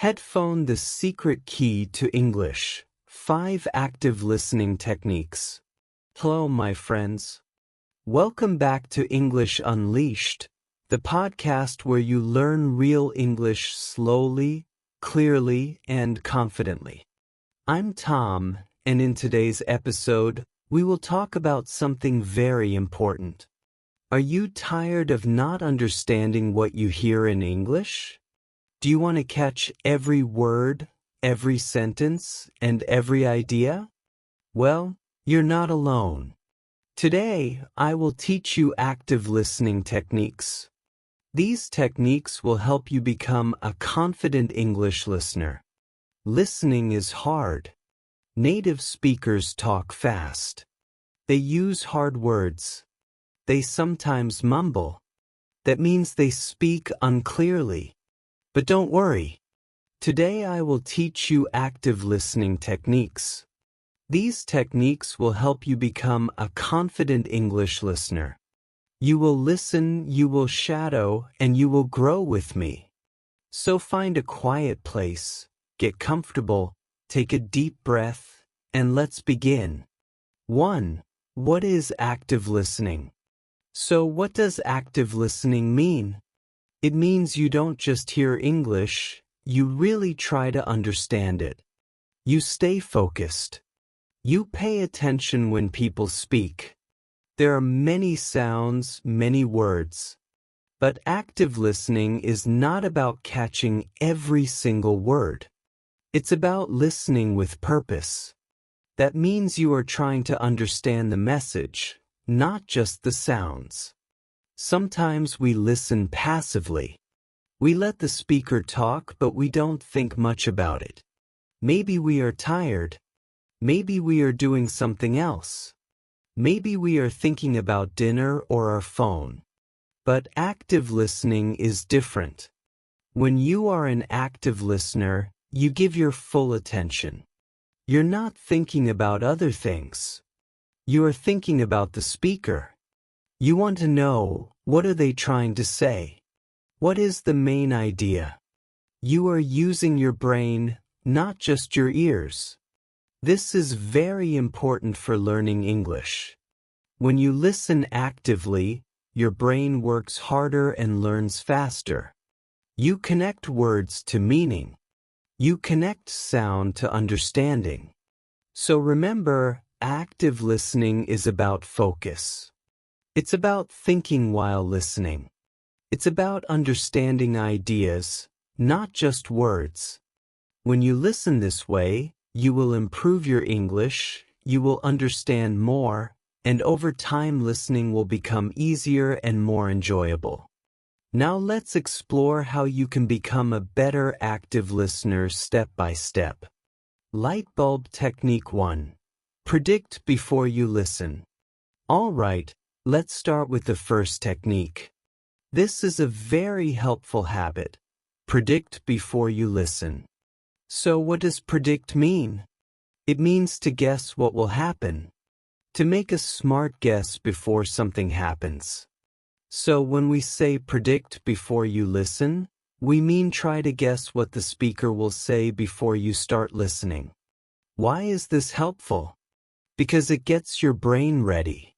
Headphone: the secret key to English. 5 active listening techniques. Hello, my friends. Welcome back to English Unleashed, the podcast where you learn real English slowly, clearly, and confidently. I'm Tom, and in today's episode, we will talk about something very important. Are you tired of not understanding what you hear in English? Do you want to catch every word, every sentence, and every idea? Well, you're not alone. Today, I will teach you active listening techniques. These techniques will help you become a confident English listener. Listening is hard. Native speakers talk fast. They use hard words. They sometimes mumble. That means they speak unclearly. But don't worry. Today I will teach you active listening techniques. These techniques will help you become a confident English listener. You will listen, you will shadow, and you will grow with me. So find a quiet place, get comfortable, take a deep breath, and let's begin. 1. What is active listening? So what does active listening mean? It means you don't just hear English, you really try to understand it. You stay focused. You pay attention when people speak. There are many sounds, many words. But active listening is not about catching every single word. It's about listening with purpose. That means you are trying to understand the message, not just the sounds. Sometimes we listen passively. We let the speaker talk, but we don't think much about it. Maybe we are tired. Maybe we are doing something else. Maybe we are thinking about dinner or our phone. But active listening is different. When you are an active listener, you give your full attention. You're not thinking about other things. You are thinking about the speaker. You want to know, what are they trying to say? What is the main idea? You are using your brain, not just your ears. This is very important for learning English. When you listen actively, your brain works harder and learns faster. You connect words to meaning. You connect sound to understanding. So remember, active listening is about focus. It's about thinking while listening. It's about understanding ideas, not just words. When you listen this way, you will improve your English, you will understand more, and over time listening will become easier and more enjoyable. Now let's explore how you can become a better active listener step by step. Light bulb technique 1. Predict before you listen. All right. Let's start with the first technique. This is a very helpful habit. Predict before you listen. So what does predict mean? It means to guess what will happen. To make a smart guess before something happens. So when we say predict before you listen, we mean try to guess what the speaker will say before you start listening. Why is this helpful? Because it gets your brain ready.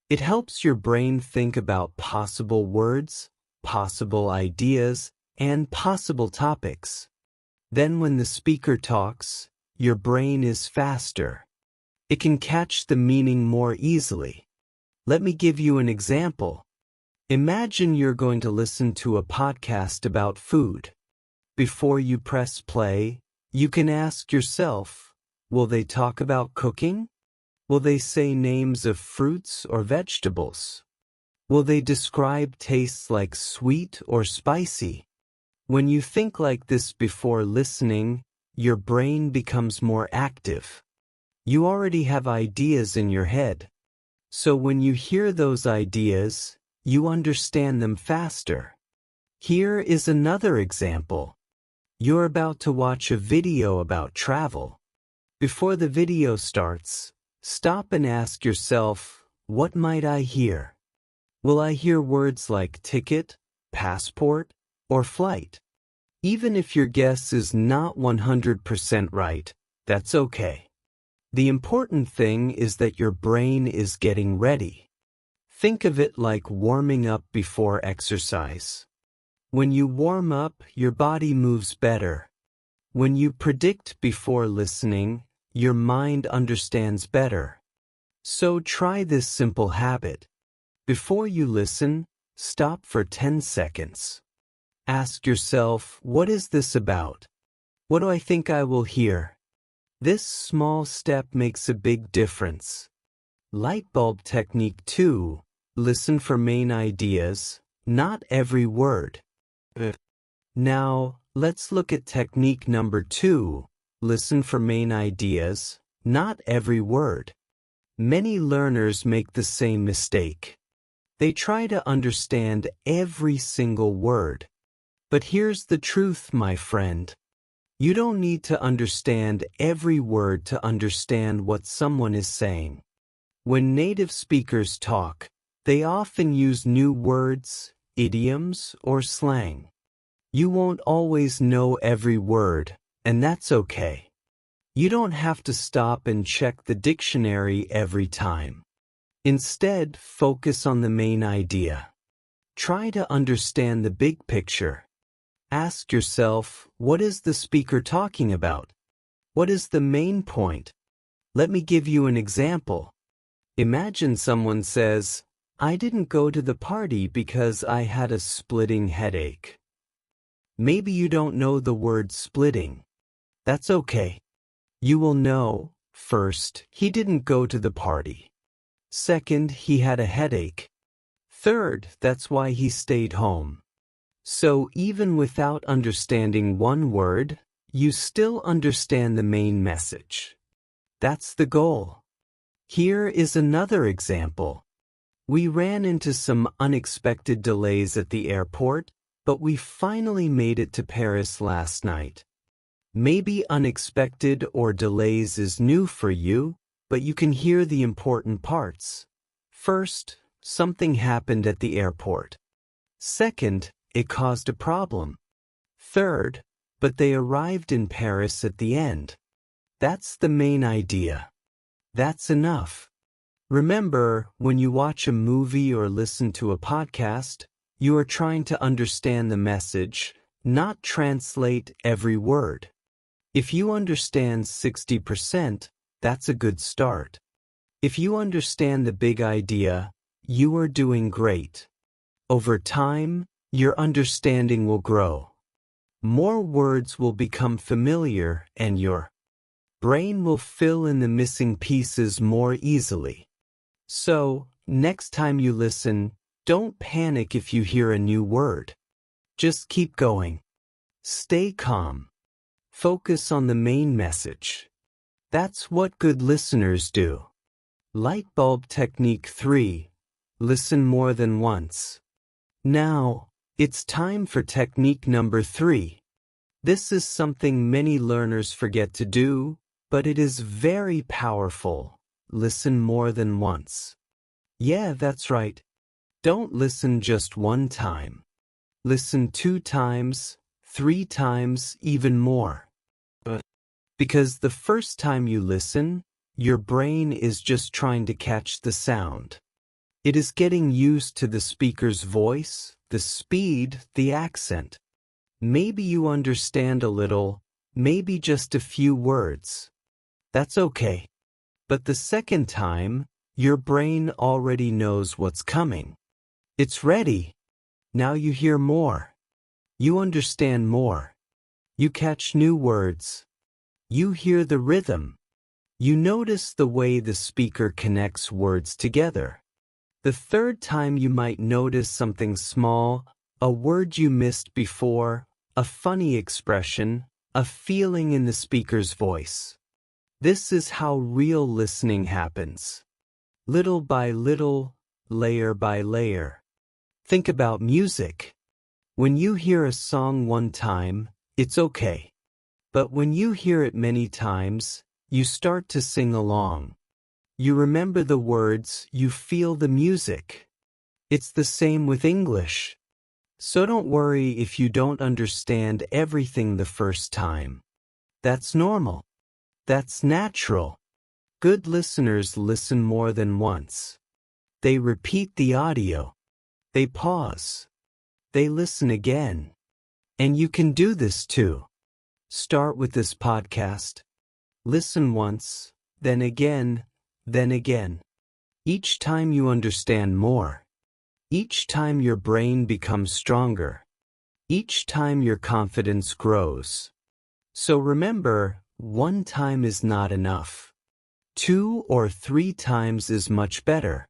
It helps your brain think about possible words, possible ideas, and possible topics. Then when the speaker talks, your brain is faster. It can catch the meaning more easily. Let me give you an example. Imagine you're going to listen to a podcast about food. Before you press play, you can ask yourself, will they talk about cooking? Will they say names of fruits or vegetables? Will they describe tastes like sweet or spicy? When you think like this before listening, your brain becomes more active. You already have ideas in your head. So when you hear those ideas, you understand them faster. Here is another example. You're about to watch a video about travel. Before the video starts, stop and ask yourself, what might I hear? Will I hear words like ticket, passport, or flight? Even if your guess is not 100% right, that's okay. The important thing is that your brain is getting ready. Think of it like warming up before exercise. When you warm up, your body moves better. When you predict before listening, your mind understands better. So try this simple habit. Before you listen, stop for 10 seconds. Ask yourself, what is this about? What do I think I will hear? This small step makes a big difference. Light bulb technique 2. Listen for main ideas, not every word. Now, let's look at technique number 2. Listen for main ideas, not every word. Many learners make the same mistake. They try to understand every single word. But here's the truth, my friend. You don't need to understand every word to understand what someone is saying. When native speakers talk, they often use new words, idioms, or slang. You won't always know every word, and that's okay. You don't have to stop and check the dictionary every time. Instead, focus on the main idea. Try to understand the big picture. Ask yourself, what is the speaker talking about? What is the main point? Let me give you an example. Imagine someone says, I didn't go to the party because I had a splitting headache. Maybe you don't know the word splitting. That's okay. You will know, first, he didn't go to the party. Second, he had a headache. Third, that's why he stayed home. So even without understanding one word, you still understand the main message. That's the goal. Here is another example. We ran into some unexpected delays at the airport, but we finally made it to Paris last night. Maybe unexpected or delays is new for you, but you can hear the important parts. First, something happened at the airport. Second, it caused a problem. Third, but they arrived in Paris at the end. That's the main idea. That's enough. Remember, when you watch a movie or listen to a podcast, you are trying to understand the message, not translate every word. If you understand 60%, that's a good start. If you understand the big idea, you are doing great. Over time, your understanding will grow. More words will become familiar and your brain will fill in the missing pieces more easily. So, next time you listen, don't panic if you hear a new word. Just keep going. Stay calm. Focus on the main message. That's what good listeners do. Light bulb technique 3. Listen more than once. Now, it's time for technique number 3. This is something many learners forget to do, but it is very powerful. Listen more than once. Yeah, that's right. Don't listen just one time. Listen 2 times, 3 times, even more. Because the first time you listen, your brain is just trying to catch the sound. It is getting used to the speaker's voice, the speed, the accent. Maybe you understand a little, maybe just a few words. That's okay. But the second time, your brain already knows what's coming. It's ready. Now you hear more. You understand more. You catch new words. You hear the rhythm. You notice the way the speaker connects words together. The third time you might notice something small, a word you missed before, a funny expression, a feeling in the speaker's voice. This is how real listening happens. Little by little, layer by layer. Think about music. When you hear a song one time, it's okay. But when you hear it many times, you start to sing along. You remember the words, you feel the music. It's the same with English. So don't worry if you don't understand everything the first time. That's normal. That's natural. Good listeners listen more than once. They repeat the audio. They pause. They listen again. And you can do this too. Start with this podcast. Listen once, then again, then again. Each time you understand more. Each time your brain becomes stronger. Each time your confidence grows. So remember, one time is not enough. 2 or 3 times is much better.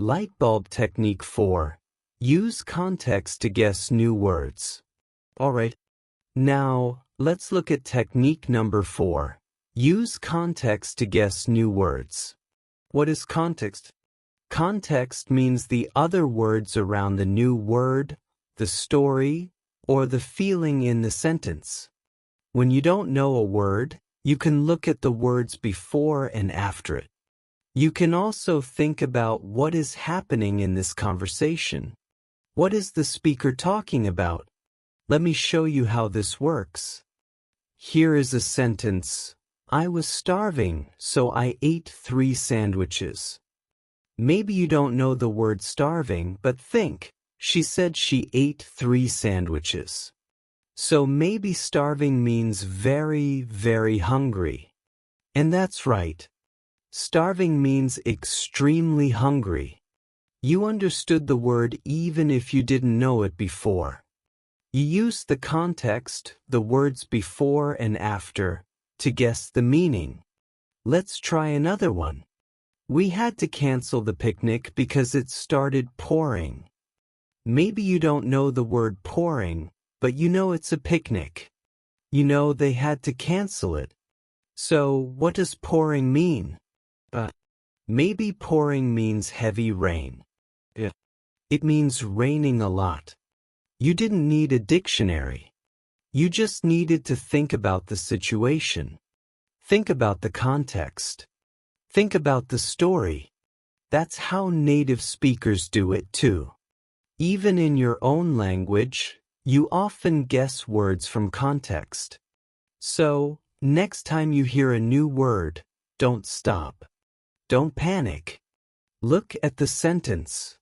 Light bulb technique 4. Use context to guess new words. Alright. Now, let's look at technique number 4. Use context to guess new words. What is context? Context means the other words around the new word, the story, or the feeling in the sentence. When you don't know a word, you can look at the words before and after it. You can also think about what is happening in this conversation. What is the speaker talking about? Let me show you how this works. Here is a sentence. I was starving, so I ate 3 sandwiches. Maybe you don't know the word starving, but think, she said she ate 3 sandwiches. So maybe starving means very, very hungry. And that's right. Starving means extremely hungry. You understood the word even if you didn't know it before. You used the context, the words before and after, to guess the meaning. Let's try another one. We had to cancel the picnic because it started pouring. Maybe you don't know the word pouring, but you know it's a picnic. You know they had to cancel it. So what does pouring mean? Maybe pouring means heavy rain. It means raining a lot. You didn't need a dictionary. You just needed to think about the situation. Think about the context. Think about the story. That's how native speakers do it too. Even in your own language, you often guess words from context. So, next time you hear a new word, don't stop. Don't panic. Look at the sentence.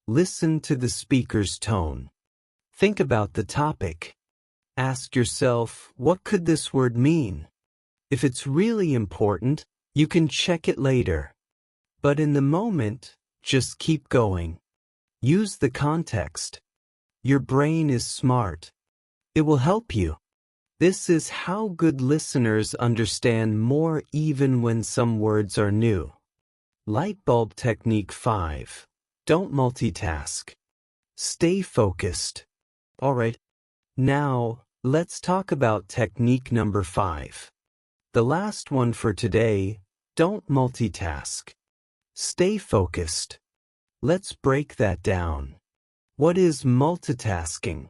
Listen to the speaker's tone. Think about the topic. Ask yourself, what could this word mean? If it's really important, you can check it later. But in the moment, just keep going. Use the context. Your brain is smart. It will help you. This is how good listeners understand more even when some words are new. Light bulb technique 5. Don't multitask. Stay focused. Alright. Now, let's talk about technique number 5. The last one for today. Don't multitask. Stay focused. Let's break that down. What is multitasking?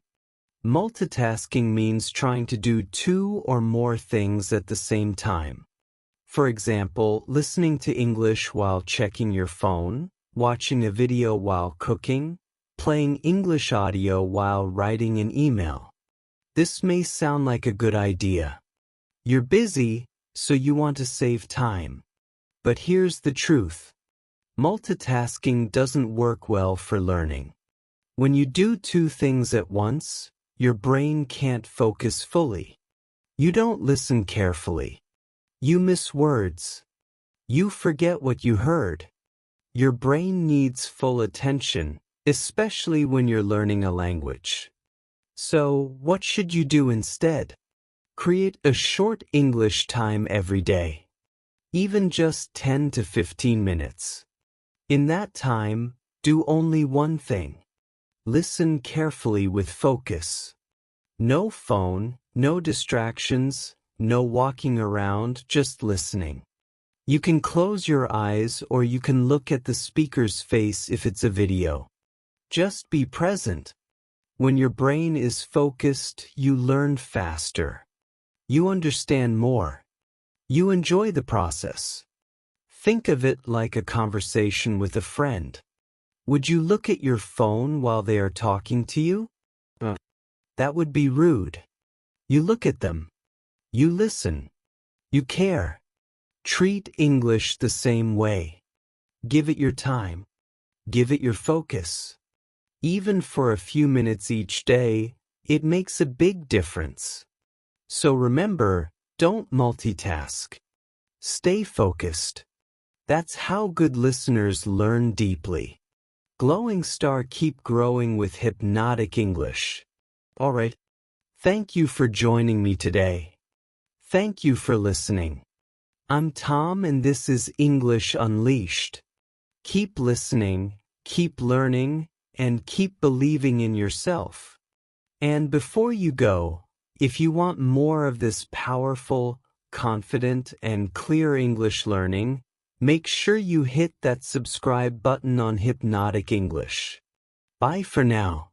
Multitasking means trying to do 2 or more things at the same time. For example, listening to English while checking your phone, watching a video while cooking, playing English audio while writing an email. This may sound like a good idea. You're busy, so you want to save time. But here's the truth. Multitasking doesn't work well for learning. When you do 2 things at once, your brain can't focus fully. You don't listen carefully. You miss words. You forget what you heard. Your brain needs full attention, especially when you're learning a language. So, what should you do instead? Create a short English time every day. Even just 10 to 15 minutes. In that time, do only one thing. Listen carefully with focus. No phone, no distractions, no walking around, just listening. You can close your eyes or you can look at the speaker's face if it's a video. Just be present. When your brain is focused, you learn faster. You understand more. You enjoy the process. Think of it like a conversation with a friend. Would you look at your phone while they are talking to you? That would be rude. You look at them. You listen. You care. Treat English the same way. Give it your time. Give it your focus. Even for a few minutes each day, it makes a big difference. So remember, don't multitask. Stay focused. That's how good listeners learn deeply. Glowing star, keep growing with Hypnotic English. Alright. Thank you for joining me today. Thank you for listening. I'm Tom and this is English Unleashed. Keep listening, keep learning, and keep believing in yourself. And before you go, if you want more of this powerful, confident, and clear English learning, make sure you hit that subscribe button on Hypnotic English. Bye for now.